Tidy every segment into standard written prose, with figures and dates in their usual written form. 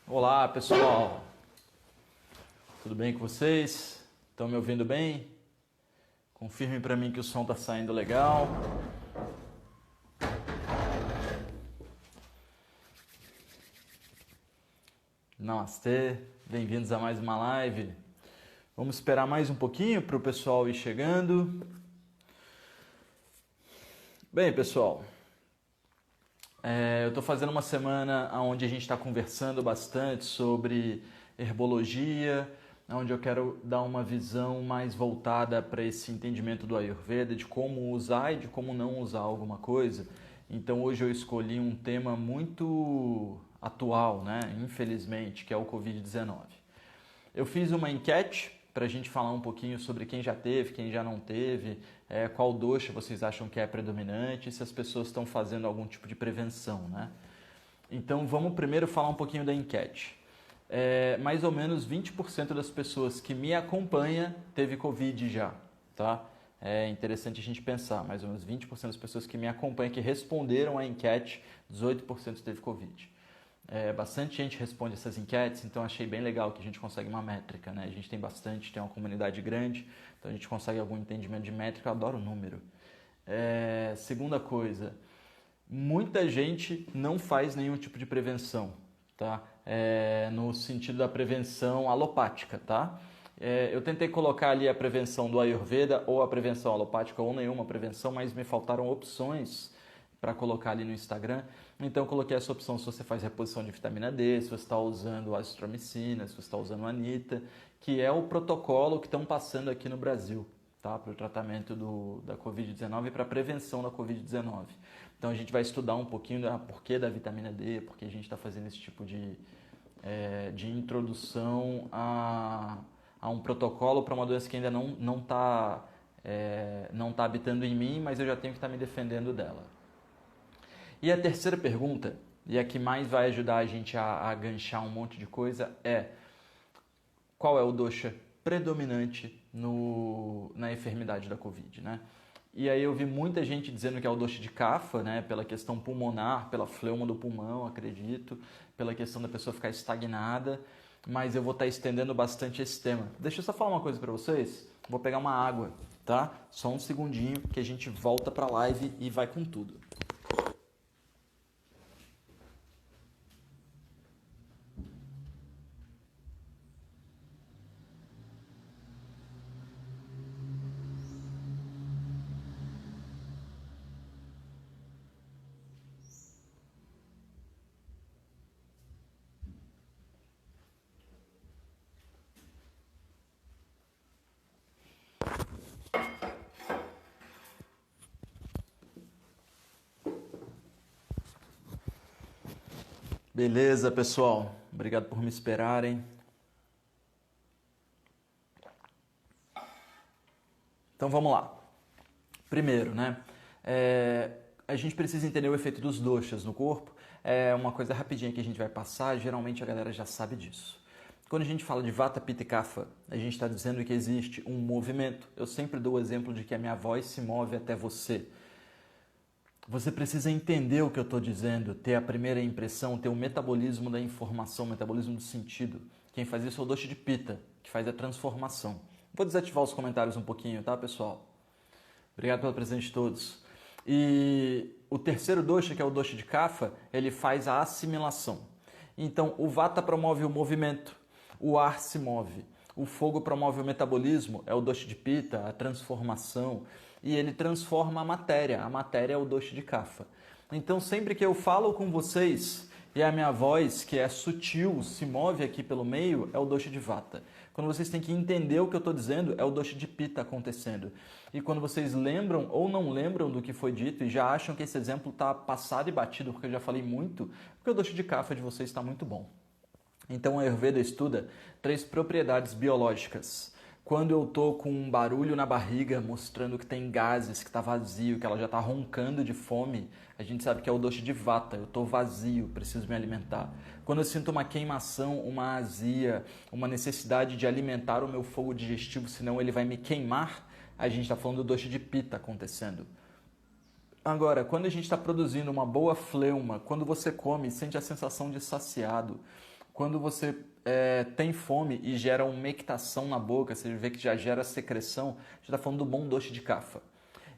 Olá, pessoal. Tudo bem com vocês? Estão me ouvindo bem? Confirmem para mim que o som está saindo legal. Namastê, bem-vindos a mais uma live. Vamos esperar mais um pouquinho para o pessoal ir chegando. Bem, pessoal, eu estou fazendo uma semana onde a gente está conversando bastante sobre herbologia, onde eu quero dar uma visão mais voltada para esse entendimento do Ayurveda, de como usar e de como não usar alguma coisa. Então hoje eu escolhi um tema muito atual, né? Infelizmente, que é o Covid-19. Eu fiz uma enquete para a gente falar um pouquinho sobre quem já teve, quem já não teve, qual dosha vocês acham que é predominante, se as pessoas estão fazendo algum tipo de prevenção, né? Então vamos primeiro falar um pouquinho da enquete. Mais ou menos 20% das pessoas que me acompanham teve Covid já, tá? É interessante a gente pensar, mais ou menos 20% das pessoas que me acompanham, que responderam à enquete, 18% teve Covid. Bastante gente responde essas enquetes, então achei bem legal que a gente consegue uma métrica, né? A gente tem bastante, tem uma comunidade grande, então a gente consegue algum entendimento de métrica, eu adoro o número. Segunda coisa, muita gente não faz nenhum tipo de prevenção, tá? No sentido da prevenção alopática, tá? Eu tentei colocar ali a prevenção do Ayurveda ou a prevenção alopática ou nenhuma prevenção, mas me faltaram opções para colocar ali no Instagram. Então eu coloquei essa opção se você faz reposição de vitamina D, se você está usando azitromicina, se você está usando anita, que é o protocolo que estão passando aqui no Brasil, tá? Para o tratamento da Covid-19 e para a prevenção da Covid-19. Então a gente vai estudar um pouquinho do porquê da vitamina D, porque a gente está fazendo esse tipo de introdução a um protocolo para uma doença que ainda não está habitando em mim, mas eu já tenho que estar me defendendo dela. E a terceira pergunta, e a que mais vai ajudar a gente a ganchar um monte de coisa, é qual é o dosha predominante na enfermidade da Covid, né? E aí eu vi muita gente dizendo que é o dosha de Kapha, né? Pela questão pulmonar, pela fleuma do pulmão, acredito, pela questão da pessoa ficar estagnada, mas eu vou estar estendendo bastante esse tema. Deixa eu só falar uma coisa para vocês, vou pegar uma água, tá? Só um segundinho que a gente volta para a live e vai com tudo. Beleza, pessoal. Obrigado por me esperarem. Então vamos lá. Primeiro, né? A gente precisa entender o efeito dos doshas no corpo. É uma coisa rapidinha que a gente vai passar. Geralmente a galera já sabe disso. Quando a gente fala de Vata, Pitta e Kapha, a gente está dizendo que existe um movimento. Eu sempre dou o exemplo de que a minha voz se move até você. Você precisa entender o que eu estou dizendo, ter a primeira impressão, ter o metabolismo da informação, o metabolismo do sentido. Quem faz isso é o dosha de Pitta, que faz a transformação. Vou desativar os comentários um pouquinho, tá, pessoal? Obrigado pela presença de todos. E o terceiro dosha, que é o dosha de Kapha, ele faz a assimilação. Então, o Vata promove o movimento, o ar se move. O fogo promove o metabolismo, é o dosha de Pitta, a transformação, e ele transforma a matéria é o dosha de Kapha. Então sempre que eu falo com vocês e a minha voz, que é sutil, se move aqui pelo meio, é o dosha de Vata. Quando vocês têm que entender o que eu estou dizendo, é o dosha de Pitta acontecendo. E quando vocês lembram ou não lembram do que foi dito e já acham que esse exemplo está passado e batido, porque eu já falei muito, porque o dosha de Kapha de vocês está muito bom. Então a Ayurveda estuda 3 propriedades biológicas. Quando eu tô com um barulho na barriga mostrando que tem gases, que está vazio, que ela já está roncando de fome, a gente sabe que é o dosha de Vata, eu estou vazio, preciso me alimentar. Quando eu sinto uma queimação, uma azia, uma necessidade de alimentar o meu fogo digestivo, senão ele vai me queimar, a gente está falando do dosha de Pitta acontecendo. Agora, quando a gente está produzindo uma boa fleuma, quando você come, sente a sensação de saciado, Quando você tem fome e gera umectação na boca, você vê que já gera secreção, a gente está falando do bom doce de kapha.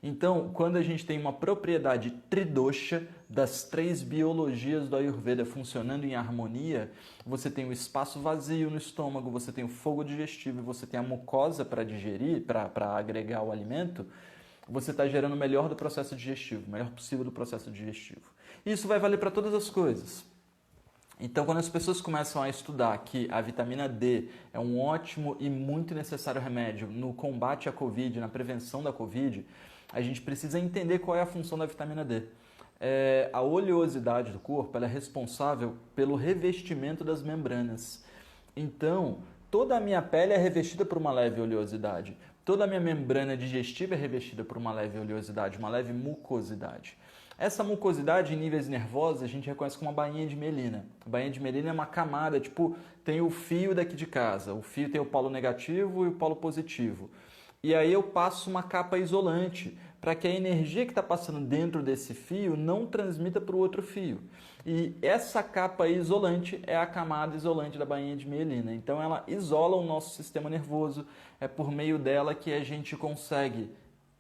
Então, quando a gente tem uma propriedade tridosha das 3 biologias do Ayurveda funcionando em harmonia, você tem o espaço vazio no estômago, você tem o fogo digestivo e você tem a mucosa para digerir, para agregar o alimento, você está gerando o melhor do processo digestivo, o melhor possível do processo digestivo. E isso vai valer para todas as coisas. Então, quando as pessoas começam a estudar que a vitamina D é um ótimo e muito necessário remédio no combate à Covid, na prevenção da Covid, a gente precisa entender qual é a função da vitamina D. A oleosidade do corpo ela é responsável pelo revestimento das membranas. Então, toda a minha pele é revestida por uma leve oleosidade. Toda a minha membrana digestiva é revestida por uma leve oleosidade, uma leve mucosidade. Essa mucosidade em níveis nervosos a gente reconhece como uma bainha de mielina. A bainha de mielina é uma camada, tipo, tem o fio daqui de casa. O fio tem o polo negativo e o polo positivo. E aí eu passo uma capa isolante para que a energia que está passando dentro desse fio não transmita para o outro fio. E essa capa isolante é a camada isolante da bainha de mielina. Então ela isola o nosso sistema nervoso. É por meio dela que a gente consegue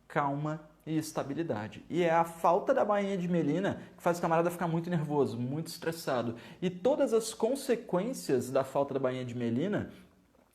calma e estabilidade. E é a falta da bainha de mielina que faz o camarada ficar muito nervoso, muito estressado. E todas as consequências da falta da bainha de mielina,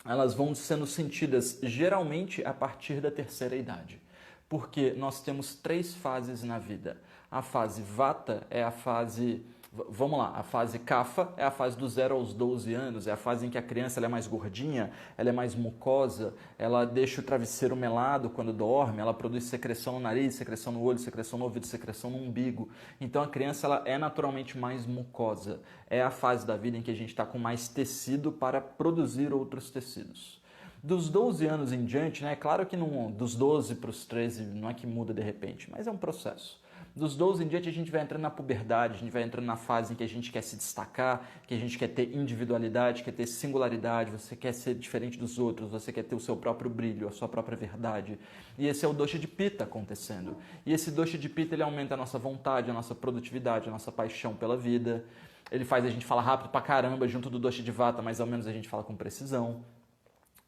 elas vão sendo sentidas geralmente a partir da terceira idade. Porque nós temos 3 fases na vida. A fase Vata é a fase... Vamos lá, a fase Kapha é a fase dos 0 aos 12 anos, é a fase em que a criança ela é mais gordinha, ela é mais mucosa, ela deixa o travesseiro melado quando dorme, ela produz secreção no nariz, secreção no olho, secreção no ouvido, secreção no umbigo. Então a criança ela é naturalmente mais mucosa. É a fase da vida em que a gente está com mais tecido para produzir outros tecidos. Dos 12 anos em diante, né? Claro que não, dos 12 para os 13 não é que muda de repente, mas é um processo. Dos 12 em diante a gente vai entrando na puberdade, a gente vai entrando na fase em que a gente quer se destacar, que a gente quer ter individualidade, quer ter singularidade, você quer ser diferente dos outros, você quer ter o seu próprio brilho, a sua própria verdade. E esse é o dosha de Pitta acontecendo. E esse dosha de Pitta ele aumenta a nossa vontade, a nossa produtividade, a nossa paixão pela vida. Ele faz a gente falar rápido pra caramba junto do dosha de Vata, mas ao menos a gente fala com precisão.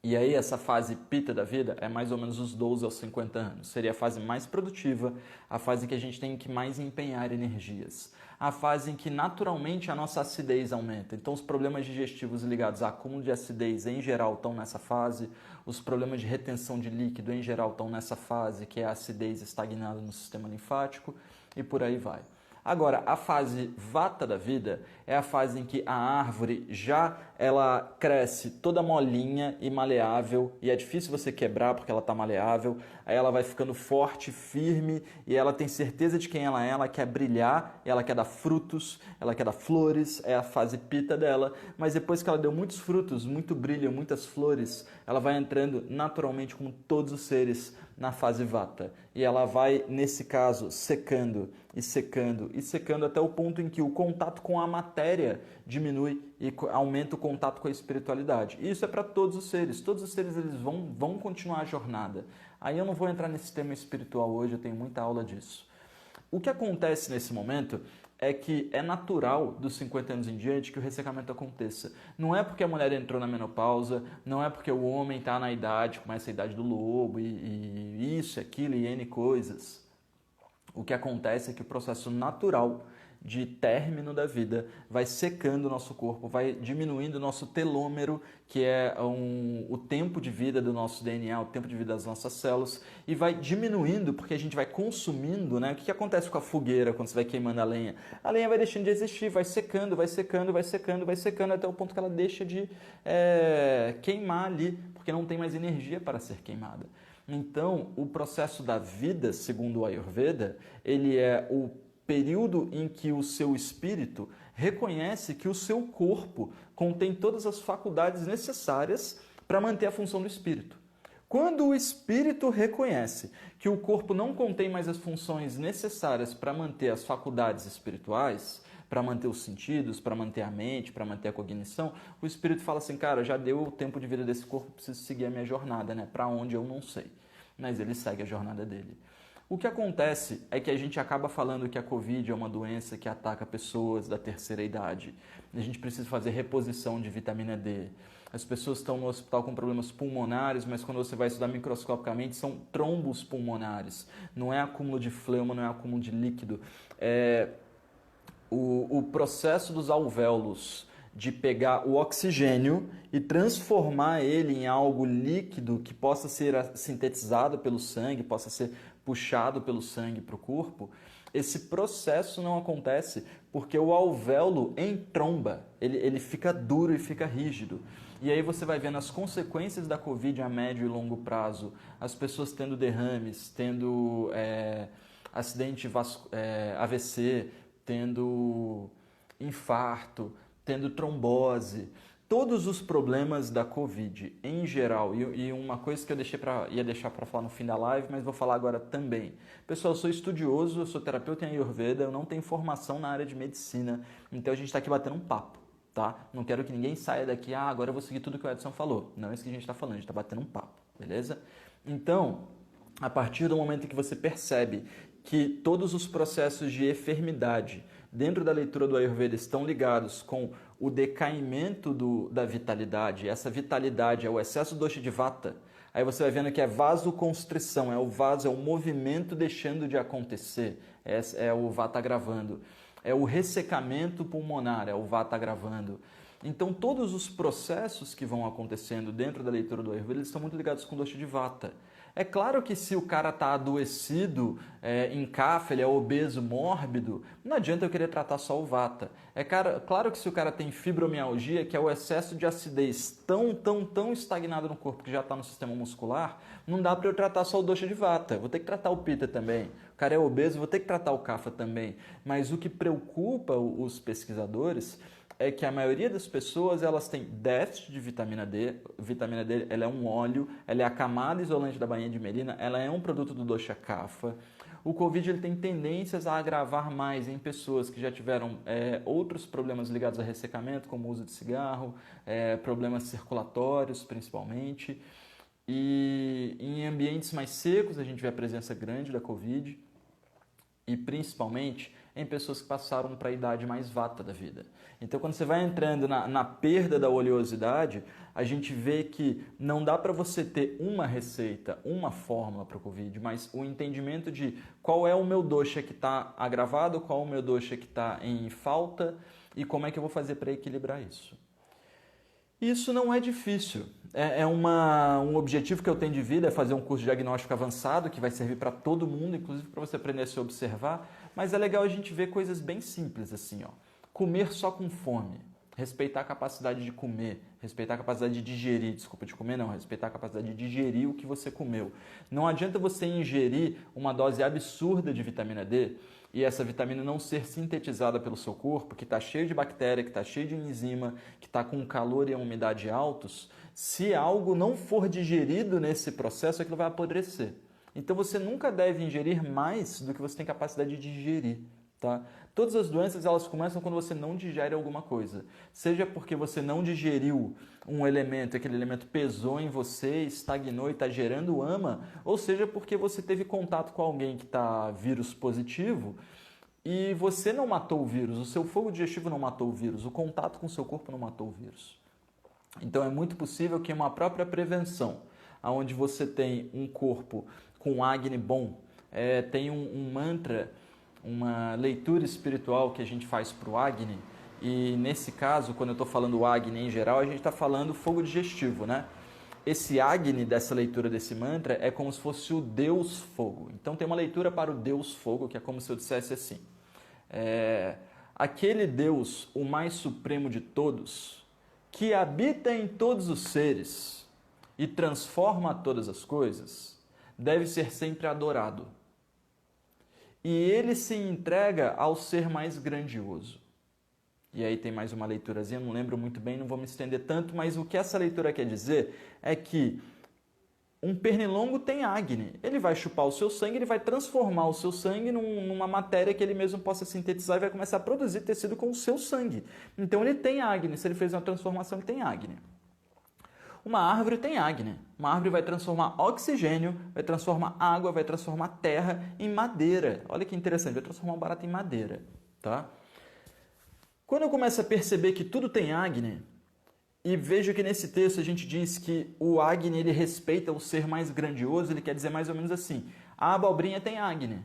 E aí essa fase Pitta da vida é mais ou menos os 12 aos 50 anos. Seria a fase mais produtiva, a fase em que a gente tem que mais empenhar energias. A fase em que naturalmente a nossa acidez aumenta. Então os problemas digestivos ligados a acúmulo de acidez em geral estão nessa fase. Os problemas de retenção de líquido em geral estão nessa fase, que é a acidez estagnada no sistema linfático e por aí vai. Agora, a fase Vata da vida é a fase em que a árvore ela cresce toda molinha e maleável e é difícil você quebrar porque ela está maleável. Aí ela vai ficando forte, firme e ela tem certeza de quem ela quer brilhar, ela quer dar frutos, ela quer dar flores, é a fase Pitta dela. Mas depois que ela deu muitos frutos, muito brilho, muitas flores, ela vai entrando naturalmente como todos os seres na fase Vata. E ela vai, nesse caso, secando e secando e secando até o ponto em que o contato com a matéria diminui e aumenta o contato com a espiritualidade. E isso é para todos os seres. Todos os seres eles vão continuar a jornada. Aí eu não vou entrar nesse tema espiritual hoje, eu tenho muita aula disso. O que acontece nesse momento é que é natural dos 50 anos em diante que o ressecamento aconteça. Não é porque a mulher entrou na menopausa, não é porque o homem está na idade, começa a idade do lobo e isso, aquilo e N coisas. O que acontece é que o processo natural de término da vida vai secando o nosso corpo, vai diminuindo o nosso telômero, que é o tempo de vida do nosso DNA, o tempo de vida das nossas células, e vai diminuindo porque a gente vai consumindo, né? O que acontece com a fogueira quando você vai queimando a lenha? A lenha vai deixando de existir, vai secando, vai secando, vai secando, vai secando até o ponto que ela deixa de queimar ali, porque não tem mais energia para ser queimada. Então, o processo da vida, segundo o Ayurveda, ele é o período em que o seu espírito reconhece que o seu corpo contém todas as faculdades necessárias para manter a função do espírito. Quando o espírito reconhece que o corpo não contém mais as funções necessárias para manter as faculdades espirituais, para manter os sentidos, para manter a mente, para manter a cognição, o espírito fala assim, cara, já deu o tempo de vida desse corpo, preciso seguir a minha jornada, né? Para onde eu não sei. Mas ele segue a jornada dele. O que acontece é que a gente acaba falando que a Covid é uma doença que ataca pessoas da terceira idade. A gente precisa fazer reposição de vitamina D. As pessoas estão no hospital com problemas pulmonares, mas quando você vai estudar microscopicamente, são trombos pulmonares. Não é acúmulo de fleuma, não é acúmulo de líquido. O processo dos alvéolos de pegar o oxigênio e transformar ele em algo líquido que possa ser sintetizado pelo sangue, possa ser puxado pelo sangue para o corpo, esse processo não acontece porque o alvéolo entromba, ele fica duro e fica rígido. E aí você vai vendo as consequências da Covid a médio e longo prazo, as pessoas tendo derrames, tendo acidente AVC, tendo infarto, tendo trombose, todos os problemas da Covid em geral. E uma coisa que eu ia deixar para falar no fim da live, mas vou falar agora também. Pessoal, eu sou estudioso, eu sou terapeuta em Ayurveda, eu não tenho formação na área de medicina, então a gente está aqui batendo um papo, tá? Não quero que ninguém saia daqui, agora eu vou seguir tudo que o Edson falou. Não é isso que a gente está falando, a gente está batendo um papo, beleza? Então, a partir do momento que você percebe que todos os processos de enfermidade dentro da leitura do Ayurveda estão ligados com o decaimento da vitalidade, essa vitalidade é o excesso do dosha de vata, aí você vai vendo que é vasoconstrição, é o movimento deixando de acontecer, é o vata agravando, é o ressecamento pulmonar, é o vata agravando. Então todos os processos que vão acontecendo dentro da leitura do Ayurveda estão muito ligados com o dosha de vata. É claro que se o cara está adoecido, em kapha, ele é obeso, mórbido, não adianta eu querer tratar só o vata. Claro que se o cara tem fibromialgia, que é o excesso de acidez tão estagnado no corpo que já está no sistema muscular, não dá para eu tratar só o dosha de vata. Vou ter que tratar o pitta também. O cara é obeso, vou ter que tratar o kapha também. Mas o que preocupa os pesquisadores é que a maioria das pessoas elas têm déficit de vitamina D. Vitamina D ela é um óleo, ela é a camada isolante da bainha de merina, ela é um produto do dosha kapha. O Covid ele tem tendências a agravar mais em pessoas que já tiveram outros problemas ligados a ressecamento, como o uso de cigarro, problemas circulatórios principalmente. E em ambientes mais secos a gente vê a presença grande da Covid e principalmente em pessoas que passaram para a idade mais vata da vida. Então, quando você vai entrando na perda da oleosidade, a gente vê que não dá para você ter uma receita, uma fórmula para o Covid, mas o entendimento de qual é o meu dosha que está agravado, qual é o meu dosha que está em falta e como é que eu vou fazer para equilibrar isso. Isso não é difícil. Um objetivo que eu tenho de vida é fazer um curso de diagnóstico avançado que vai servir para todo mundo, inclusive para você aprender a se observar. Mas é legal a gente ver coisas bem simples assim, ó. Comer só com fome, respeitar a capacidade de comer, respeitar a capacidade de digerir, desculpa, de comer não, respeitar a capacidade de digerir o que você comeu. Não adianta você ingerir uma dose absurda de vitamina D e essa vitamina não ser sintetizada pelo seu corpo, que está cheio de bactéria, que está cheio de enzima, que está com calor e a umidade altos, se algo não for digerido nesse processo, aquilo vai apodrecer. Então você nunca deve ingerir mais do que você tem capacidade de digerir. Tá? Todas as doenças elas começam quando você não digere alguma coisa. Seja porque você não digeriu um elemento, aquele elemento pesou em você, estagnou e está gerando ama, ou seja porque você teve contato com alguém que está vírus positivo e você não matou o vírus, o seu fogo digestivo não matou o vírus, o contato com o seu corpo não matou o vírus. Então é muito possível que uma própria prevenção, onde você tem um corpo com Agni bom, tem um mantra, uma leitura espiritual que a gente faz para o Agni, e nesse caso, quando eu estou falando Agni em geral, a gente está falando fogo digestivo, né? Esse Agni dessa leitura desse mantra é como se fosse o Deus Fogo. Então tem uma leitura para o Deus Fogo, que é como se eu dissesse assim, aquele Deus, o mais supremo de todos, que habita em todos os seres e transforma todas as coisas, deve ser sempre adorado. E ele se entrega ao ser mais grandioso. E aí tem mais uma leiturazinha, não lembro muito bem, não vou me estender tanto, mas o que essa leitura quer dizer é que um pernilongo tem Agni. Ele vai chupar o seu sangue, ele vai transformar o seu sangue numa matéria que ele mesmo possa sintetizar e vai começar a produzir tecido com o seu sangue. Então ele tem Agni, se ele fez uma transformação, ele tem Agni. Uma árvore tem Agni. Uma árvore vai transformar oxigênio, vai transformar água, vai transformar terra em madeira. Olha que interessante, vai transformar o barato em madeira, tá? Quando eu começo a perceber que tudo tem Agni, e vejo que nesse texto a gente diz que o Agni ele respeita o ser mais grandioso, ele quer dizer mais ou menos assim, a abobrinha tem Agni.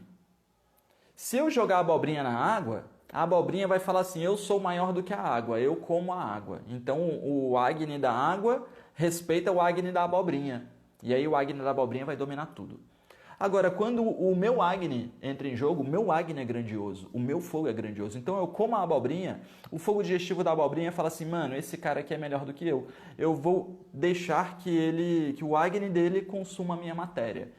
Se eu jogar a abobrinha na água, a abobrinha vai falar assim, eu sou maior do que a água, eu como a água. Então o Agni da água respeita o Agni da abobrinha. E aí o Agni da abobrinha vai dominar tudo. Agora, quando o meu Agni entra em jogo, o meu Agni é grandioso, o meu fogo é grandioso. Então eu como a abobrinha, o fogo digestivo da abobrinha fala assim, mano, esse cara aqui é melhor do que eu. Eu vou deixar que o Agni dele consuma a minha matéria.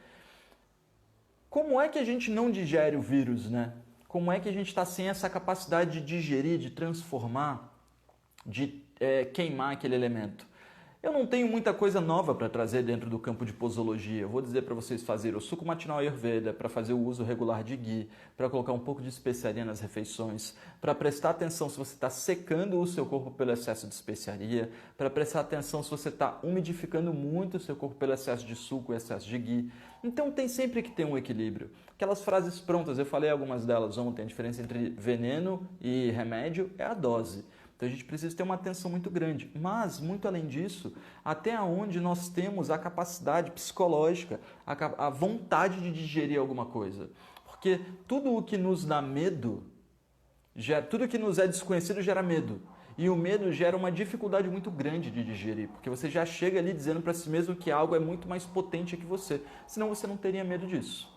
Como é que a gente não digere o vírus, né? Como é que a gente está sem essa capacidade de digerir, de transformar, de queimar aquele elemento? Eu não tenho muita coisa nova para trazer dentro do campo de posologia. Eu vou dizer para vocês fazer o suco matinal Ayurveda, para fazer o uso regular de ghee, para colocar um pouco de especiaria nas refeições, para prestar atenção se você está secando o seu corpo pelo excesso de especiaria, para prestar atenção se você está umidificando muito o seu corpo pelo excesso de suco e excesso de ghee. Então tem sempre que ter um equilíbrio. Aquelas frases prontas, eu falei algumas delas ontem, a diferença entre veneno e remédio é a dose. Então a gente precisa ter uma atenção muito grande. Mas, muito além disso, até onde nós temos a capacidade psicológica, a vontade de digerir alguma coisa. Porque tudo o que nos dá medo, tudo o que nos é desconhecido gera medo. E o medo gera uma dificuldade muito grande de digerir, porque você já chega ali dizendo para si mesmo que algo é muito mais potente que você. Senão você não teria medo disso.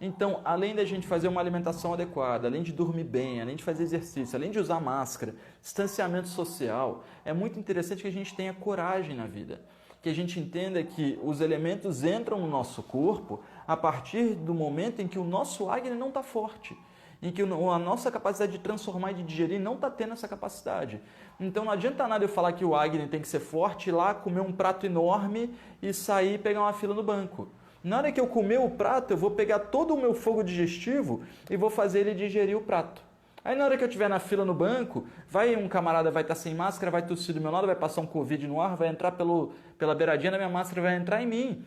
Então, além da gente fazer uma alimentação adequada, além de dormir bem, além de fazer exercício, além de usar máscara, distanciamento social, é muito interessante que a gente tenha coragem na vida. Que a gente entenda que os elementos entram no nosso corpo a partir do momento em que o nosso Agni não está forte. Em que a nossa capacidade de transformar e de digerir não está tendo essa capacidade. Então não adianta nada eu falar que o Agni tem que ser forte, ir lá comer um prato enorme e sair e pegar uma fila no banco. Na hora que eu comer o prato, eu vou pegar todo o meu fogo digestivo e vou fazer ele digerir o prato. Aí na hora que eu estiver na fila no banco, um camarada vai estar sem máscara, vai tossir do meu lado, vai passar um Covid no ar, vai entrar pela beiradinha da minha máscara, vai entrar em mim.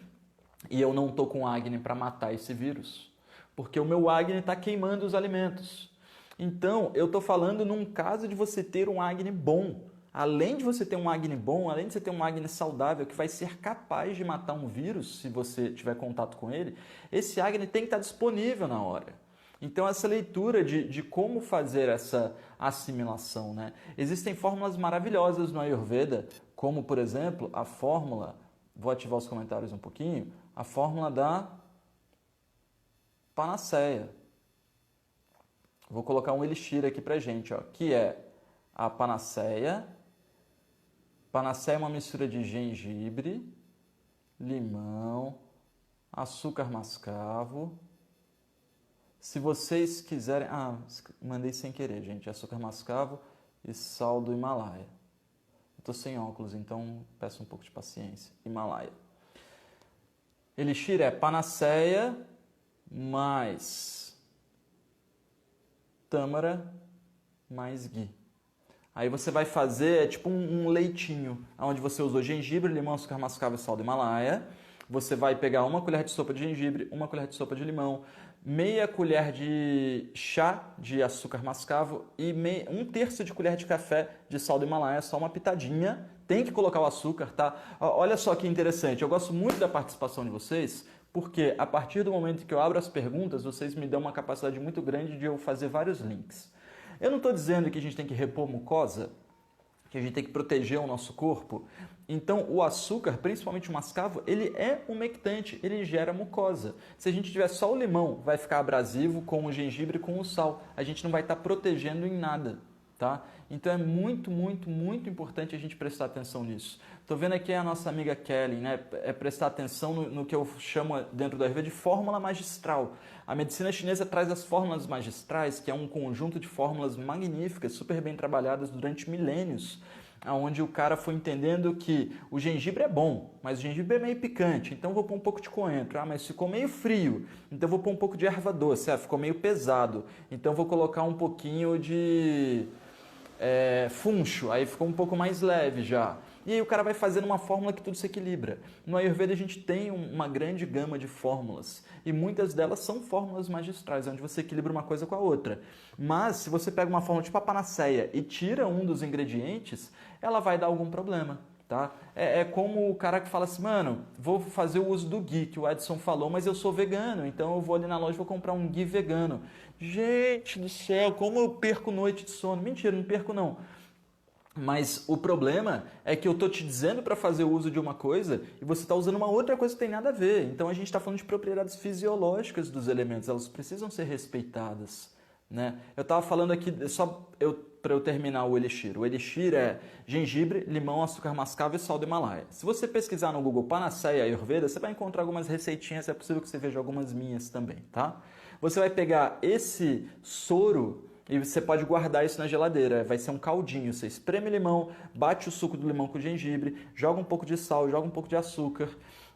E eu não estou com Agni para matar esse vírus, porque o meu Agni está queimando os alimentos. Então, eu estou falando num caso de você ter um Agni bom. Além de você ter um Agni bom, além de você ter um Agni saudável que vai ser capaz de matar um vírus se você tiver contato com ele, esse Agni tem que estar disponível na hora. Então, essa leitura de como fazer essa assimilação, né? Existem fórmulas maravilhosas no Ayurveda, como, por exemplo, a fórmula, vou ativar os comentários um pouquinho, a fórmula da panaceia. Vou colocar um elixir aqui pra gente, ó, que é a panaceia. Panaceia é uma mistura de gengibre, limão, açúcar mascavo. Se vocês quiserem... mandei sem querer, gente. Açúcar mascavo e sal do Himalaia. Eu tô sem óculos, então peço um pouco de paciência. Himalaia. Elixir é panaceia mais tâmara mais ghee. Aí você vai fazer tipo um leitinho, onde você usou gengibre, limão, açúcar mascavo e sal do Himalaia. Você vai pegar uma colher de sopa de gengibre, uma colher de sopa de limão, meia colher de chá de açúcar mascavo e um terço de colher de café de sal do Himalaia, só uma pitadinha. Tem que colocar o açúcar, tá? Olha só que interessante, eu gosto muito da participação de vocês, porque a partir do momento que eu abro as perguntas, vocês me dão uma capacidade muito grande de eu fazer vários links. Eu não estou dizendo que a gente tem que repor mucosa, que a gente tem que proteger o nosso corpo. Então, o açúcar, principalmente o mascavo, ele é umectante, ele gera mucosa. Se a gente tiver só o limão, vai ficar abrasivo com o gengibre e com o sal. A gente não vai estar protegendo em nada, tá? Então, é muito, muito, muito importante a gente prestar atenção nisso. Estou vendo aqui a nossa amiga Kelly, né? É prestar atenção no que eu chamo dentro do Ayurveda de fórmula magistral. A medicina chinesa traz as fórmulas magistrais, que é um conjunto de fórmulas magníficas, super bem trabalhadas durante milênios, onde o cara foi entendendo que o gengibre é bom, mas o gengibre é meio picante, então eu vou pôr um pouco de coentro. Mas ficou meio frio, então eu vou pôr um pouco de erva doce. Ficou meio pesado, então eu vou colocar um pouquinho de funcho, aí ficou um pouco mais leve já. E aí o cara vai fazendo uma fórmula que tudo se equilibra. No Ayurveda a gente tem uma grande gama de fórmulas e muitas delas são fórmulas magistrais, onde você equilibra uma coisa com a outra. Mas se você pega uma fórmula tipo a panaceia e tira um dos ingredientes, ela vai dar algum problema. Tá? É como o cara que fala assim, mano, vou fazer o uso do ghee, que o Edson falou, mas eu sou vegano, então eu vou ali na loja e vou comprar um ghee vegano. Gente do céu, como eu perco noite de sono. Mentira, não perco não. Mas o problema é que eu tô te dizendo para fazer o uso de uma coisa e você está usando uma outra coisa que tem nada a ver. Então a gente está falando de propriedades fisiológicas dos elementos, elas precisam ser respeitadas. Né? Eu estava falando aqui, para eu terminar o elixir. O elixir é gengibre, limão, açúcar mascavo e sal do Himalaia. Se você pesquisar no Google Panaceia Ayurveda, você vai encontrar algumas receitinhas, é possível que você veja algumas minhas também, tá? Você vai pegar esse soro e você pode guardar isso na geladeira, vai ser um caldinho. Você espreme limão, bate o suco do limão com gengibre, joga um pouco de sal, joga um pouco de açúcar,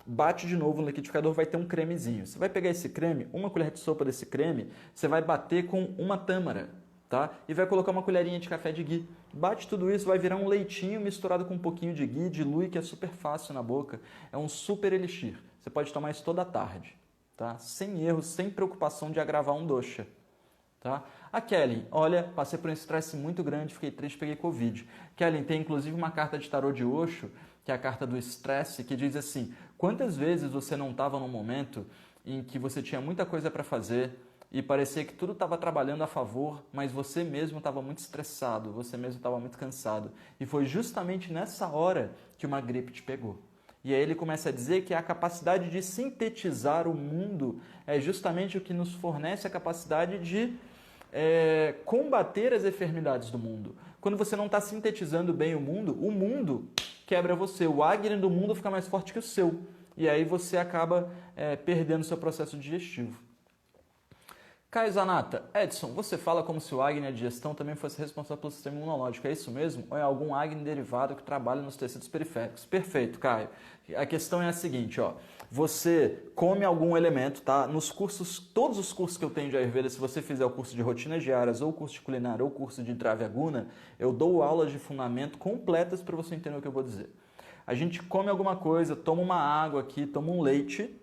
bate de novo no liquidificador, vai ter um cremezinho. Você vai pegar esse creme, uma colher de sopa desse creme, você vai bater com uma tâmara, tá? E vai colocar uma colherinha de café de ghee. Bate tudo isso, vai virar um leitinho misturado com um pouquinho de ghee, dilui, que é super fácil na boca. É um super elixir. Você pode tomar isso toda a tarde, tá? Sem erros, sem preocupação de agravar um dosha. Tá? A Kelly, olha, passei por um estresse muito grande, fiquei triste, peguei Covid. Kelly, tem inclusive uma carta de tarô de Osho, que é a carta do estresse, que diz assim, quantas vezes você não estava num momento em que você tinha muita coisa para fazer e parecia que tudo estava trabalhando a favor, mas você mesmo estava muito estressado, você mesmo estava muito cansado. E foi justamente nessa hora que uma gripe te pegou. E aí ele começa a dizer que a capacidade de sintetizar o mundo é justamente o que nos fornece a capacidade de combater as enfermidades do mundo. Quando você não está sintetizando bem o mundo quebra você. O Agni do mundo fica mais forte que o seu. E aí você acaba perdendo seu processo digestivo. Caio Zanata, Edson, você fala como se o Agni, a digestão, também fosse responsável pelo sistema imunológico. É isso mesmo? Ou é algum Agni derivado que trabalha nos tecidos periféricos? Perfeito, Caio. A questão é a seguinte, ó. Você come algum elemento, tá? Nos cursos, todos os cursos que eu tenho de Ayurveda, se você fizer o curso de rotinas diárias, ou o curso de culinária, ou o curso de Dravyaguna, eu dou aulas de fundamento completas para você entender o que eu vou dizer. A gente come alguma coisa, toma uma água aqui, toma um leite,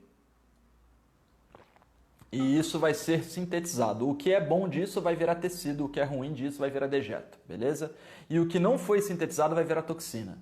e isso vai ser sintetizado. O que é bom disso vai virar tecido, o que é ruim disso vai virar dejeto, beleza? E o que não foi sintetizado vai virar toxina.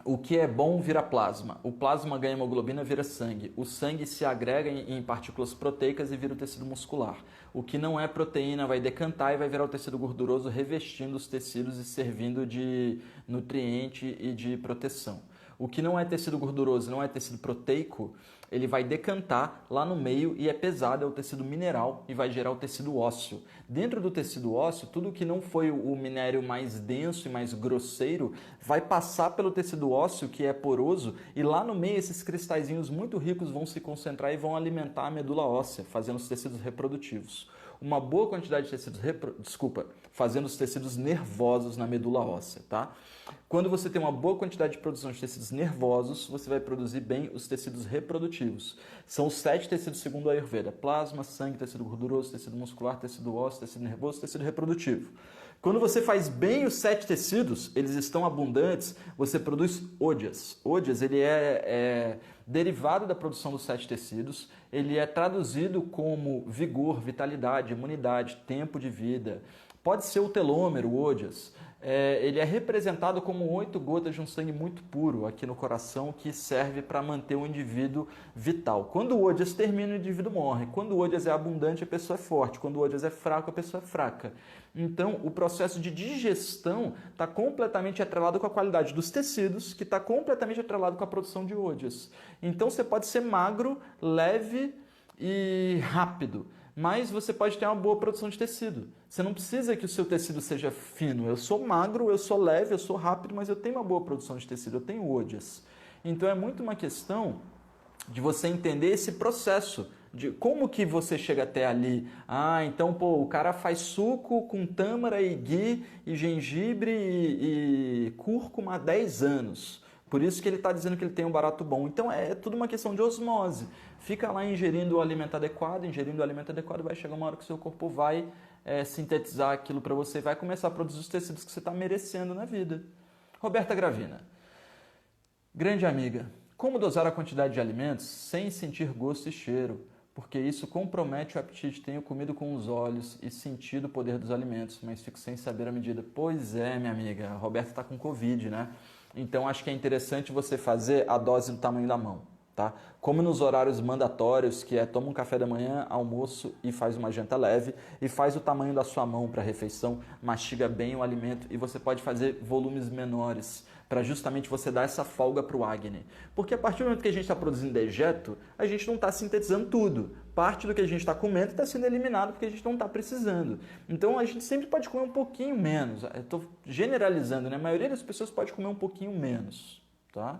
O que é bom vira plasma. O plasma ganha hemoglobina, vira sangue. O sangue se agrega em partículas proteicas e vira o tecido muscular. O que não é proteína vai decantar e vai virar o tecido gorduroso, revestindo os tecidos e servindo de nutriente e de proteção. O que não é tecido gorduroso, não é tecido proteico, ele vai decantar lá no meio e é pesado, é o tecido mineral e vai gerar o tecido ósseo. Dentro do tecido ósseo, tudo que não foi o minério mais denso e mais grosseiro vai passar pelo tecido ósseo, que é poroso, e lá no meio esses cristalzinhos muito ricos vão se concentrar e vão alimentar a medula óssea, fazendo os tecidos reprodutivos. Uma boa quantidade de tecidos fazendo os tecidos nervosos na medula óssea, tá? Quando você tem uma boa quantidade de produção de tecidos nervosos, você vai produzir bem os tecidos reprodutivos. São os 7 tecidos segundo a Ayurveda: plasma, sangue, tecido gorduroso, tecido muscular, tecido ósseo, tecido nervoso, tecido reprodutivo. Quando você faz bem os 7 tecidos, eles estão abundantes, você produz ódias. Ódias, ele é derivado da produção dos 7 tecidos, ele é traduzido como vigor, vitalidade, imunidade, tempo de vida. Pode ser o telômero, o ódias. Ele é representado como 8 gotas de um sangue muito puro aqui no coração, que serve para manter o indivíduo vital. Quando o ódias termina, o indivíduo morre. Quando o ódias é abundante, a pessoa é forte. Quando o ódias é fraco, a pessoa é fraca. Então, o processo de digestão está completamente atrelado com a qualidade dos tecidos, que está completamente atrelado com a produção de ódias. Então, você pode ser magro, leve e rápido, mas você pode ter uma boa produção de tecido. Você não precisa que o seu tecido seja fino. Eu sou magro, eu sou leve, eu sou rápido, mas eu tenho uma boa produção de tecido, eu tenho ódias. Então, é muito uma questão de você entender esse processo, de como que você chega até ali. Então, o cara faz suco com tâmara e ghee e gengibre e cúrcuma há 10 anos. Por isso que ele está dizendo que ele tem um barato bom. Então, é tudo uma questão de osmose. Fica lá ingerindo o alimento adequado, vai chegar uma hora que o seu corpo vai sintetizar aquilo para você, vai começar a produzir os tecidos que você está merecendo na vida. Roberta Gravina. Grande amiga, como dosar a quantidade de alimentos sem sentir gosto e cheiro? Porque isso compromete o apetite. Tenho comido com os olhos e sentido o poder dos alimentos, mas fico sem saber a medida. Pois é, minha amiga, a Roberta está com Covid, né? Então acho que é interessante você fazer a dose do tamanho da mão, tá? Como nos horários mandatórios, que é toma um café da manhã, almoço e faz uma janta leve, e faz o tamanho da sua mão para a refeição, mastiga bem o alimento e você pode fazer volumes menores, para justamente você dar essa folga para o acne. Porque a partir do momento que a gente está produzindo dejeto, a gente não está sintetizando tudo. Parte do que a gente está comendo está sendo eliminado porque a gente não está precisando. Então a gente sempre pode comer um pouquinho menos. Estou generalizando, né? A maioria das pessoas pode comer um pouquinho menos, tá?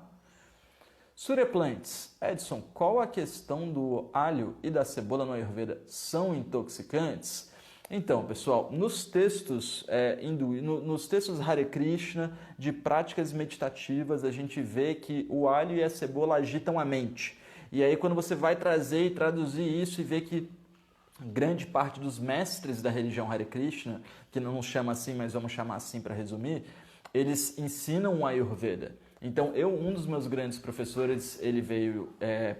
Surya Plants, Edson, qual a questão do alho e da cebola no Ayurveda? São intoxicantes? Então, pessoal, nos textos nos textos Hare Krishna, de práticas meditativas, a gente vê que o alho e a cebola agitam a mente. E aí, quando você vai trazer e traduzir isso e ver que grande parte dos mestres da religião Hare Krishna, que não chama assim, mas vamos chamar assim para resumir, eles ensinam o Ayurveda. Então, um dos meus grandes professores, ele veio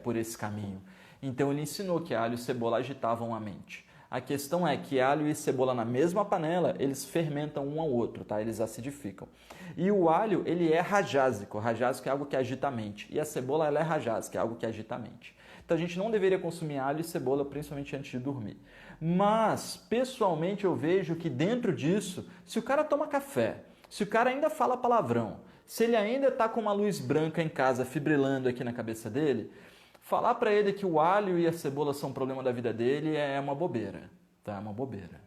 por esse caminho. Então, ele ensinou que alho e cebola agitavam a mente. A questão é que alho e cebola na mesma panela, eles fermentam um ao outro, tá? Eles acidificam. E o alho, ele é rajásico. Rajásico é algo que agita a mente. E a cebola, ela é rajásica, é algo que agita a mente. Então, a gente não deveria consumir alho e cebola, principalmente antes de dormir. Mas, pessoalmente, eu vejo que dentro disso, se o cara toma café, se o cara ainda fala palavrão, se ele ainda está com uma luz branca em casa, fibrilando aqui na cabeça dele, falar para ele que o alho e a cebola são um problema da vida dele é uma bobeira, tá? É uma bobeira.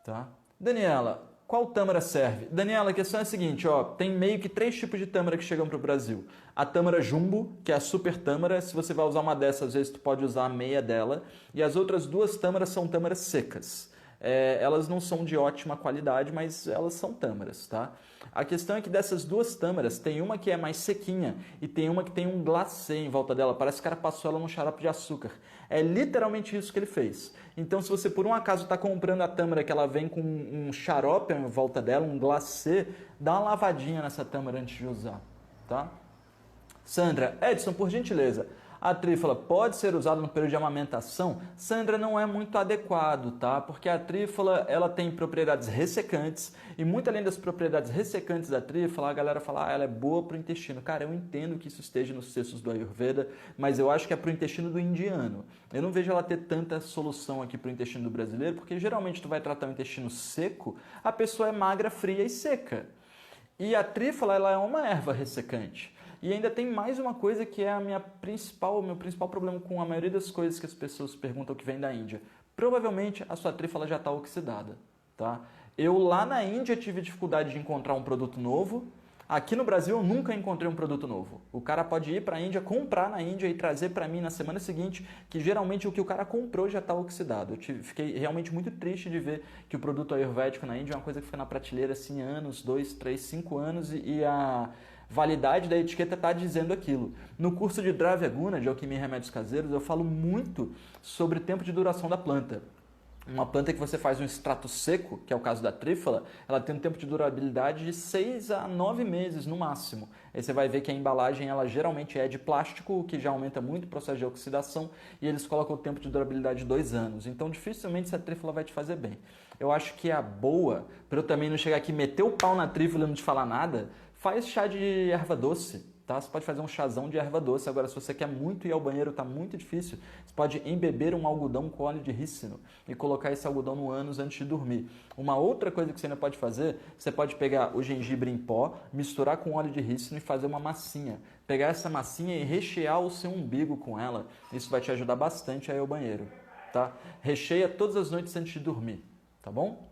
Tá? Daniela, qual tâmara serve? Daniela, a questão é a seguinte, ó, tem meio que 3 tipos de tâmara que chegam para o Brasil. A tâmara jumbo, que é a super tâmara, se você vai usar uma dessas, às vezes tu pode usar a meia dela, e as outras 2 tâmaras são tâmaras secas. Elas não são de ótima qualidade, mas elas são tâmaras, tá? A questão é que dessas 2 tâmaras, tem uma que é mais sequinha e tem uma que tem um glacê em volta dela. Parece que o cara passou ela num xarope de açúcar. É literalmente isso que ele fez. Então, se você por um acaso está comprando a tâmara que ela vem com um xarope em volta dela, um glacê, dá uma lavadinha nessa tâmara antes de usar, tá? Sandra, Edson, por gentileza, a trífala pode ser usada no período de amamentação? Sandra, não é muito adequado, tá? Porque a trífala, ela tem propriedades ressecantes e muito além das propriedades ressecantes da trífala, a galera fala, ela é boa para o intestino. Cara, eu entendo que isso esteja nos textos do Ayurveda, mas eu acho que é para o intestino do indiano. Eu não vejo ela ter tanta solução aqui para o intestino do brasileiro, porque geralmente tu vai tratar o intestino seco, a pessoa é magra, fria e seca. E a trífala, ela é uma erva ressecante. E ainda tem mais uma coisa que é o meu principal problema com a maioria das coisas que as pessoas perguntam que vem da Índia. Provavelmente a sua trífala já está oxidada, tá? Eu lá na Índia tive dificuldade de encontrar um produto novo. Aqui no Brasil eu nunca encontrei um produto novo. O cara pode ir para a Índia, comprar na Índia e trazer para mim na semana seguinte, que geralmente o que o cara comprou já está oxidado. Fiquei realmente muito triste de ver que o produto ayurvédico na Índia é uma coisa que fica na prateleira assim anos, 2, 3, 5 anos e a validade da etiqueta está dizendo aquilo. No curso de Dravyaguna, de Alquimia e Remédios Caseiros, eu falo muito sobre o tempo de duração da planta. Uma planta que você faz um extrato seco, que é o caso da trífala, ela tem um tempo de durabilidade de 6 a 9 meses no máximo. Aí você vai ver que a embalagem ela geralmente é de plástico, o que já aumenta muito o processo de oxidação, e eles colocam o tempo de durabilidade de 2 anos. Então dificilmente essa trífala vai te fazer bem. Eu acho que a boa, para eu também não chegar aqui e meter o pau na trífala e não te falar nada, faz chá de erva doce. Tá? Você pode fazer um chazão de erva doce. Agora, se você quer muito ir ao banheiro, está muito difícil, você pode embeber um algodão com óleo de rícino e colocar esse algodão no ânus antes de dormir. Uma outra coisa que você ainda pode fazer, você pode pegar o gengibre em pó, misturar com óleo de rícino e fazer uma massinha. Pegar essa massinha e rechear o seu umbigo com ela. Isso vai te ajudar bastante a ir ao banheiro. Tá? Recheia todas as noites antes de dormir. Tá bom?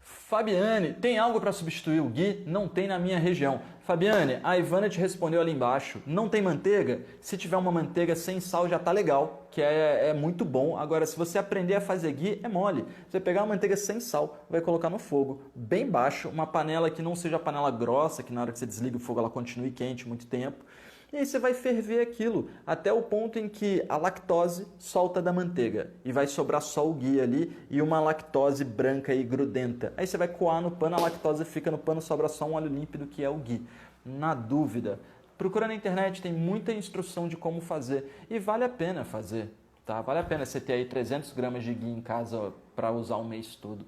Fabiane, tem algo para substituir o ghee? Não tem na minha região. Fabiane, a Ivana te respondeu ali embaixo. Não tem manteiga? Se tiver uma manteiga sem sal já tá legal, que é muito bom. Agora, se você aprender a fazer ghee, é mole. Você vai pegar uma manteiga sem sal, vai colocar no fogo, bem baixo, uma panela que não seja panela grossa, que na hora que você desliga o fogo ela continue quente muito tempo. E aí você vai ferver aquilo até o ponto em que a lactose solta da manteiga e vai sobrar só o ghee ali e uma lactose branca e grudenta. Aí você vai coar no pano, a lactose fica no pano, sobra só um óleo límpido que é o ghee. Na dúvida, procura na internet, tem muita instrução de como fazer e vale a pena fazer, tá? Vale a pena você ter aí 300 gramas de ghee em casa para usar o mês todo.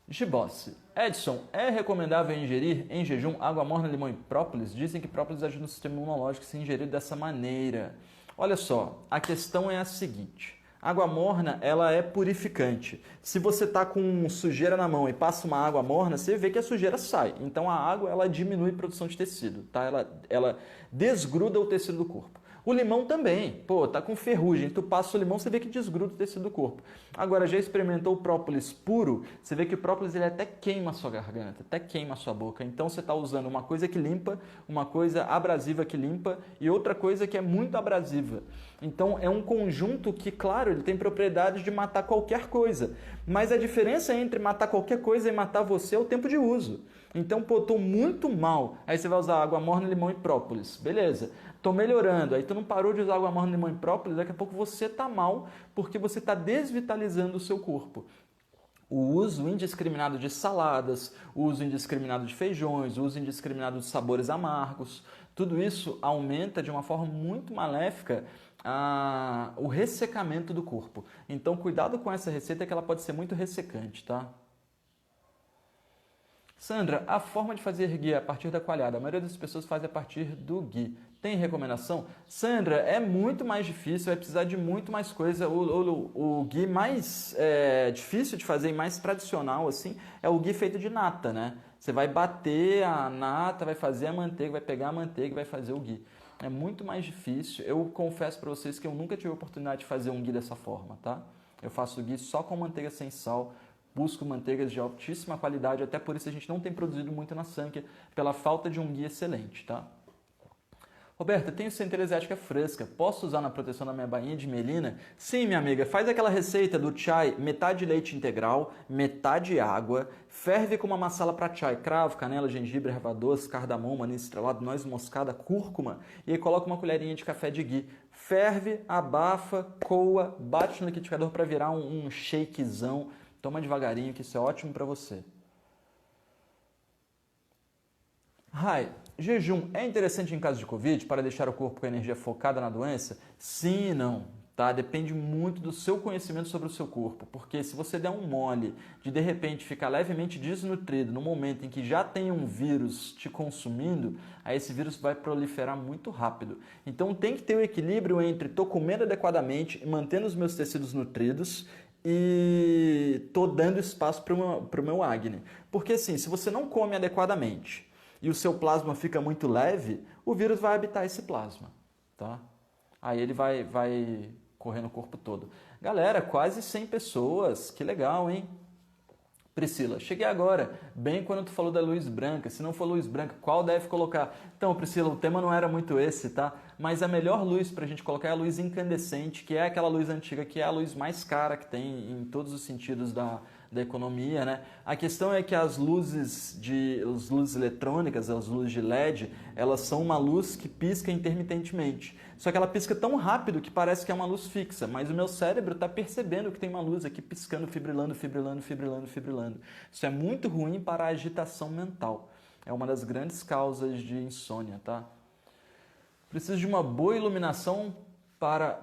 Gibossi. Edson, é recomendável ingerir em jejum água morna, limão e própolis? Dizem que própolis ajuda no sistema imunológico se ingerido dessa maneira. Olha só, a questão é a seguinte. Água morna, ela é purificante. Se você está com sujeira na mão e passa uma água morna, você vê que a sujeira sai. Então a água, ela diminui a produção de tecido, tá? Ela desgruda o tecido do corpo. O limão também, pô, tá com ferrugem, tu passa o limão, você vê que desgruda o tecido do corpo. Agora, já experimentou o própolis puro? Você vê que o própolis ele até queima a sua garganta, até queima a sua boca. Então você está usando uma coisa que limpa, uma coisa abrasiva que limpa e outra coisa que é muito abrasiva. Então é um conjunto que, claro, ele tem propriedades de matar qualquer coisa. Mas a diferença entre matar qualquer coisa e matar você é o tempo de uso. Então, pô, tô muito mal. Aí você vai usar água morna, limão e própolis. Beleza. Tô melhorando. Aí tu não parou de usar água morna, limão e própolis, daqui a pouco você tá mal porque você está desvitalizando o seu corpo. O uso indiscriminado de saladas, o uso indiscriminado de feijões, o uso indiscriminado de sabores amargos, tudo isso aumenta de uma forma muito maléfica o ressecamento do corpo. Então, cuidado com essa receita que ela pode ser muito ressecante, tá? Sandra, a forma de fazer ghee a partir da coalhada, a maioria das pessoas faz a partir do ghee. Tem recomendação? Sandra, é muito mais difícil, vai precisar de muito mais coisa. O ghee mais difícil de fazer e mais tradicional assim é o ghee feito de nata, né? Você vai bater a nata, vai fazer a manteiga, vai pegar a manteiga e vai fazer o ghee. É muito mais difícil. Eu confesso para vocês que eu nunca tive a oportunidade de fazer um ghee dessa forma, tá? Eu faço ghee só com manteiga sem sal. Busco manteigas de altíssima qualidade, até por isso a gente não tem produzido muito na Sankia, pela falta de um ghee excelente, tá? Roberta, tenho centelha asiática fresca, posso usar na proteção da minha bainha de melina? Sim, minha amiga, faz aquela receita do chai, metade leite integral, metade água, ferve com uma massala para chai, cravo, canela, gengibre, erva doce, cardamomo, anis estrelado, noz moscada, cúrcuma e aí coloca uma colherinha de café de ghee. Ferve, abafa, coa, bate no liquidificador para virar um shakezão. Toma devagarinho, que isso é ótimo para você. Rai, jejum é interessante em caso de Covid para deixar o corpo com a energia focada na doença? Sim e não, tá? Depende muito do seu conhecimento sobre o seu corpo, porque se você der um mole de repente ficar levemente desnutrido no momento em que já tem um vírus te consumindo, aí esse vírus vai proliferar muito rápido. Então tem que ter o equilíbrio entre tô comendo adequadamente e mantendo os meus tecidos nutridos e tô dando espaço para o meu acne. Porque assim, se você não come adequadamente e o seu plasma fica muito leve, o vírus vai habitar esse plasma, tá? Aí ele vai correr no corpo todo. Galera, quase 100 pessoas, que legal, hein? Priscila, cheguei agora, bem quando tu falou da luz branca. Se não for luz branca, qual deve colocar? Então, Priscila, o tema não era muito esse, tá? Mas a melhor luz pra gente colocar é a luz incandescente, que é aquela luz antiga, que é a luz mais cara que tem em todos os sentidos da economia, né? A questão é que as luzes eletrônicas, as luzes de LED, elas são uma luz que pisca intermitentemente. Só que ela pisca tão rápido que parece que é uma luz fixa, mas o meu cérebro está percebendo que tem uma luz aqui piscando, fibrilando, fibrilando, fibrilando, fibrilando. Isso é muito ruim para a agitação mental. É uma das grandes causas de insônia, tá? Preciso de uma boa iluminação para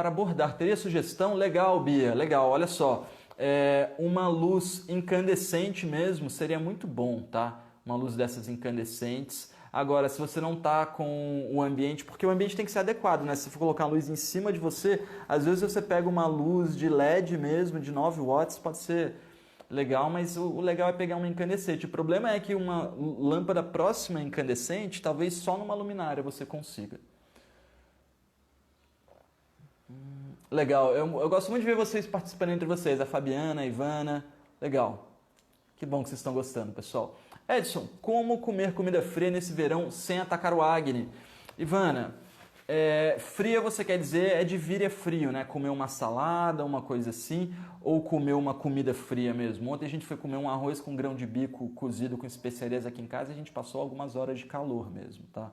bordar. Teria sugestão? Legal, Bia, legal. Olha só, uma luz incandescente mesmo seria muito bom, tá? Uma luz dessas incandescentes. Agora, se você não está com o ambiente, porque o ambiente tem que ser adequado, né? Se você for colocar a luz em cima de você, às vezes você pega uma luz de LED mesmo, de 9 watts, pode ser legal, mas o legal é pegar uma incandescente. O problema é que uma lâmpada próxima incandescente, talvez só numa luminária você consiga. Legal, eu gosto muito de ver vocês participando entre vocês, a Fabiana, a Ivana, legal. Que bom que vocês estão gostando, pessoal. Edson, como comer comida fria nesse verão sem atacar o acne? Ivana, fria você quer dizer de vir é frio, né? Comer uma salada, uma coisa assim, ou comer uma comida fria mesmo. Ontem a gente foi comer um arroz com grão de bico cozido com especiarias aqui em casa e a gente passou algumas horas de calor mesmo, tá?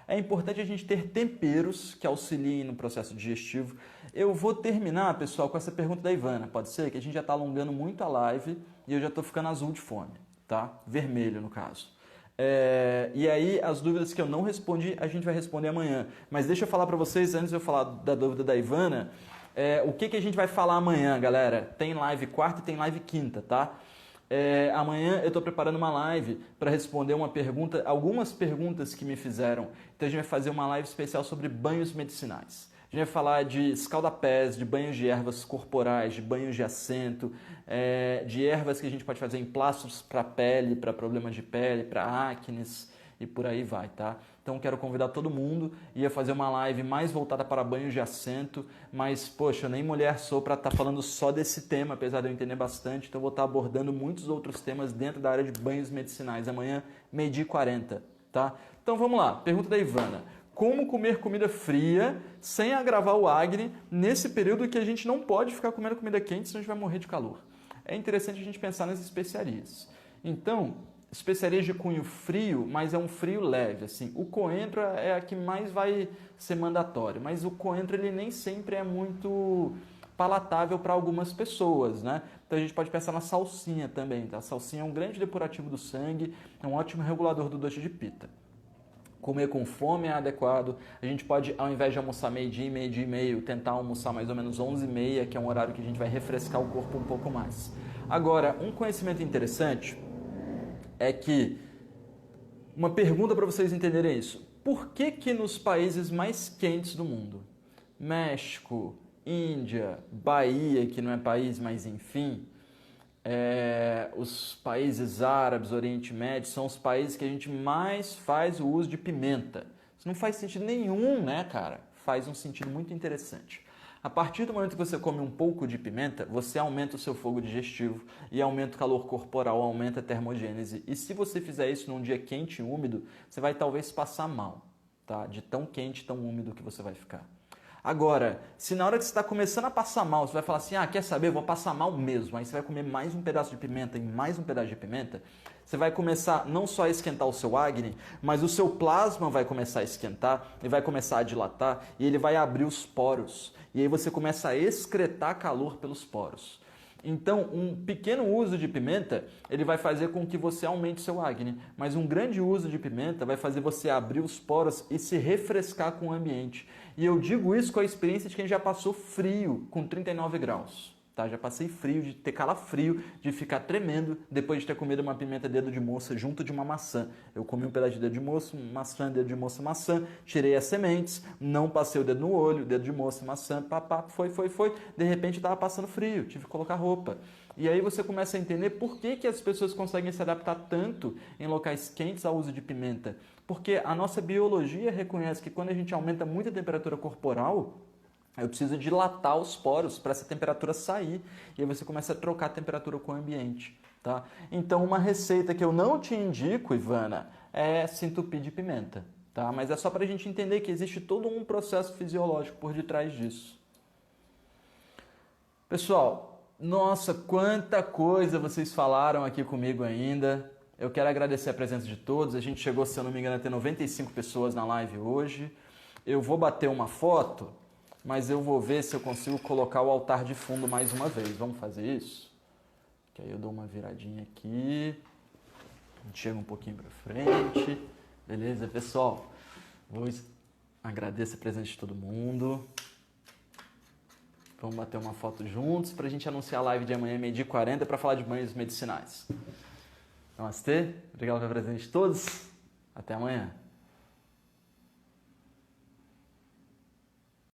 É importante a gente ter temperos que auxiliem no processo digestivo. Eu vou terminar, pessoal, com essa pergunta da Ivana. Pode ser que a gente já está alongando muito a live e eu já estou ficando azul de fome, tá? Vermelho, no caso. E aí, as dúvidas que eu não respondi, a gente vai responder amanhã. Mas deixa eu falar para vocês, antes de eu falar da dúvida da Ivana, o que a gente vai falar amanhã, galera? Tem live quarta e tem live quinta, tá? Amanhã eu estou preparando uma live para responder algumas perguntas que me fizeram. Então a gente vai fazer uma live especial sobre banhos medicinais. A gente vai falar de escaldapés, de banhos de ervas corporais, de banhos de assento, de ervas que a gente pode fazer em plastros para pele, para problemas de pele, para acnes e por aí vai, tá? Então quero convidar todo mundo, ia fazer uma live mais voltada para banhos de assento, mas poxa, eu nem mulher sou para estar falando só desse tema, apesar de eu entender bastante, então vou estar abordando muitos outros temas dentro da área de banhos medicinais, amanhã 12h40, tá? Então vamos lá, pergunta da Ivana. Como comer comida fria sem agravar o acne nesse período que a gente não pode ficar comendo comida quente, senão a gente vai morrer de calor? É interessante a gente pensar nas especiarias. Então, especiarias de cunho frio, mas é um frio leve, assim. O coentro é a que mais vai ser mandatório, mas o coentro ele nem sempre é muito palatável para algumas pessoas, né? Então a gente pode pensar na salsinha também, tá? A salsinha é um grande depurativo do sangue, é um ótimo regulador do doce de pita. Comer com fome é adequado. A gente pode, ao invés de almoçar meio-dia e meio, tentar almoçar mais ou menos 11h30, que é um horário que a gente vai refrescar o corpo um pouco mais. Agora, um conhecimento interessante é que, uma pergunta para vocês entenderem isso, por que nos países mais quentes do mundo, México, Índia, Bahia, que não é país, mas enfim, os países árabes, Oriente Médio, são os países que a gente mais faz o uso de pimenta. Isso não faz sentido nenhum, né, cara? Faz um sentido muito interessante. A partir do momento que você come um pouco de pimenta, você aumenta o seu fogo digestivo e aumenta o calor corporal, aumenta a termogênese. E se você fizer isso num dia quente e úmido, você vai talvez passar mal, tá? De tão quente, tão úmido que você vai ficar. Agora, se na hora que você está começando a passar mal, você vai falar assim, quer saber, eu vou passar mal mesmo. Aí você vai comer mais um pedaço de pimenta e mais um pedaço de pimenta, você vai começar não só a esquentar o seu acne, mas o seu plasma vai começar a esquentar e vai começar a dilatar e ele vai abrir os poros. E aí você começa a excretar calor pelos poros. Então, um pequeno uso de pimenta, ele vai fazer com que você aumente seu acne, mas um grande uso de pimenta vai fazer você abrir os poros e se refrescar com o ambiente. E eu digo isso com a experiência de quem já passou frio com 39 graus. Tá? Já passei frio, de ter calafrio, de ficar tremendo depois de ter comido uma pimenta dedo de moça junto de uma maçã. Eu comi um pedaço de dedo de moça, maçã, dedo de moça, maçã, tirei as sementes, não passei o dedo no olho, dedo de moça, maçã, papá, foi. De repente estava passando frio, tive que colocar roupa. E aí você começa a entender por que as pessoas conseguem se adaptar tanto em locais quentes ao uso de pimenta. Porque a nossa biologia reconhece que quando a gente aumenta muito a temperatura corporal, eu preciso dilatar os poros para essa temperatura sair. E aí você começa a trocar a temperatura com o ambiente. Tá? Então, uma receita que eu não te indico, Ivana, é se entupir de pimenta. Tá? Mas é só para a gente entender que existe todo um processo fisiológico por detrás disso. Pessoal, nossa, quanta coisa vocês falaram aqui comigo ainda. Eu quero agradecer a presença de todos. A gente chegou, se eu não me engano, a ter 95 pessoas na live hoje. Eu vou bater uma foto, mas eu vou ver se eu consigo colocar o altar de fundo mais uma vez. Vamos fazer isso? Que aí eu dou uma viradinha aqui. A gente chega um pouquinho para frente. Beleza, pessoal? Vou agradecer a presença de todo mundo. Vamos bater uma foto juntos para a gente anunciar a live de amanhã, 12h40, para falar de banhos medicinais. Namastê, obrigado pela presença de todos. Até amanhã.